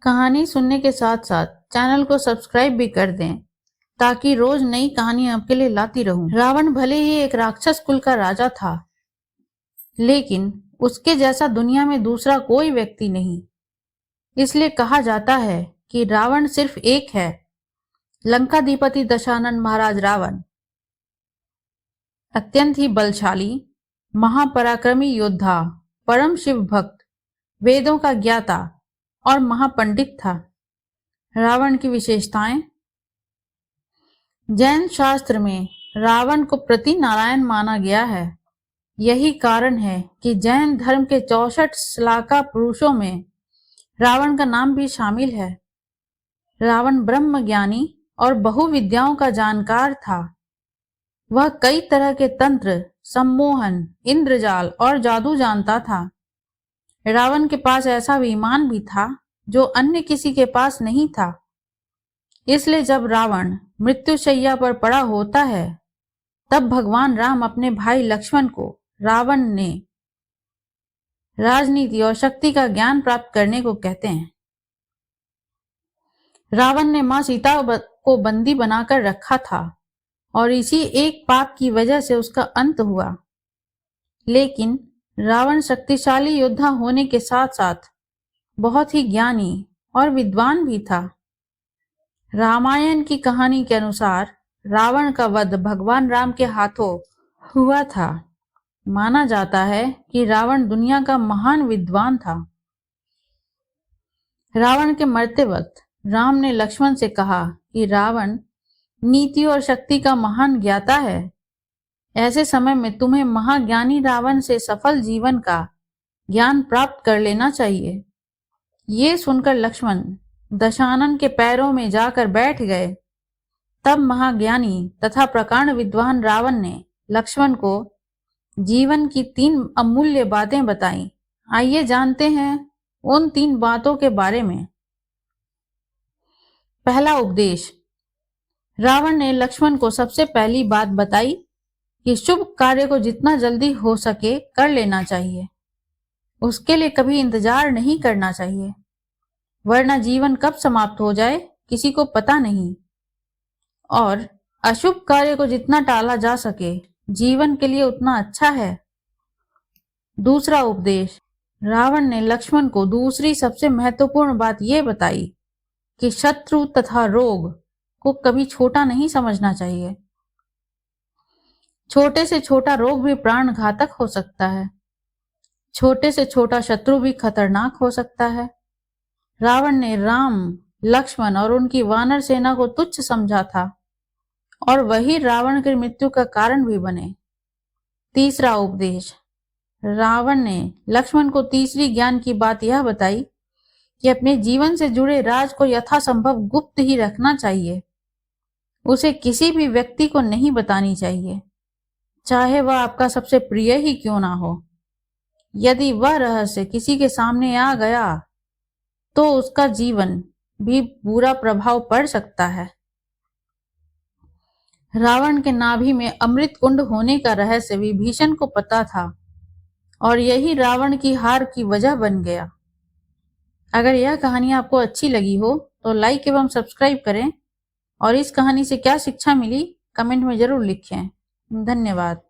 कहानी सुनने के साथ साथ चैनल को सब्सक्राइब भी कर दें ताकि रोज नई कहानी आपके लिए लाती रहूं। रावण भले ही एक राक्षस कुल का राजा था, लेकिन उसके जैसा दुनिया में दूसरा कोई व्यक्ति नहीं। इसलिए कहा जाता है कि रावण सिर्फ एक है, लंकाधिपति दशानन महाराज रावण। अत्यंत ही बलशाली, महापराक्रमी योद्धा, परम शिव भक्त, वेदों का ज्ञाता और महापंडित था। रावण की विशेषताएं। जैन शास्त्र में रावण को प्रति नारायण माना गया है। यही कारण है कि जैन धर्म के 64 श्लाघा पुरुषों में रावण का नाम भी शामिल है। रावण ब्रह्म ज्ञानी और बहुविद्याओं का जानकार था। वह कई तरह के तंत्र, सम्मोहन, इंद्रजाल और जादू जानता था। रावण के पास ऐसा विमान भी था जो अन्य किसी के पास नहीं था। इसलिए जब रावण मृत्युशैया पर पड़ा होता है, तब भगवान राम अपने भाई लक्ष्मण को रावण ने राजनीति और शक्ति का ज्ञान प्राप्त करने को कहते हैं। रावण ने मां सीता को बंदी बनाकर रखा था और इसी एक पाप की वजह से उसका अंत हुआ। लेकिन रावण शक्तिशाली योद्धा होने के साथ साथ बहुत ही ज्ञानी और विद्वान भी था। रामायण की कहानी के अनुसार रावण का वध भगवान राम के हाथों हुआ था। माना जाता है कि रावण दुनिया का महान विद्वान था। रावण के मरते वक्त राम ने लक्ष्मण से कहा कि रावण नीति और शक्ति का महान ज्ञाता है। ऐसे समय में तुम्हें महाज्ञानी रावण से सफल जीवन का ज्ञान प्राप्त कर लेना चाहिए। ये सुनकर लक्ष्मण दशानन के पैरों में जाकर बैठ गए। तब महाज्ञानी तथा प्रकांड विद्वान रावण ने लक्ष्मण को जीवन की 3 अमूल्य बातें बताई। आइए जानते हैं उन 3 बातों के बारे में। पहला उपदेश। रावण ने लक्ष्मण को सबसे पहली बात बताई कि शुभ कार्य को जितना जल्दी हो सके कर लेना चाहिए। उसके लिए कभी इंतजार नहीं करना चाहिए, वरना जीवन कब समाप्त हो जाए किसी को पता नहीं। और अशुभ कार्य को जितना टाला जा सके जीवन के लिए उतना अच्छा है। दूसरा उपदेश। रावण ने लक्ष्मण को दूसरी सबसे महत्वपूर्ण बात यह बताई कि शत्रु तथा रोग को कभी छोटा नहीं समझना चाहिए। छोटे से छोटा रोग भी प्राण घातक हो सकता है। छोटे से छोटा शत्रु भी खतरनाक हो सकता है। रावण ने राम, लक्ष्मण और उनकी वानर सेना को तुच्छ समझा था और वही रावण की मृत्यु का कारण भी बने। तीसरा उपदेश। रावण ने लक्ष्मण को तीसरी ज्ञान की बात यह बताई कि अपने जीवन से जुड़े राज को यथासंभव गुप्त ही रखना चाहिए। उसे किसी भी व्यक्ति को नहीं बतानी चाहिए, चाहे वह आपका सबसे प्रिय ही क्यों ना हो। यदि वह रहस्य किसी के सामने आ गया तो उसका जीवन भी बुरा प्रभाव पड़ सकता है। रावण के नाभि में अमृत कुंड होने का रहस्य विभीषण को पता था और यही रावण की हार की वजह बन गया। अगर यह कहानी आपको अच्छी लगी हो तो लाइक एवं सब्सक्राइब करें और इस कहानी से क्या शिक्षा मिली कमेंट में जरूर लिखें। धन्यवाद।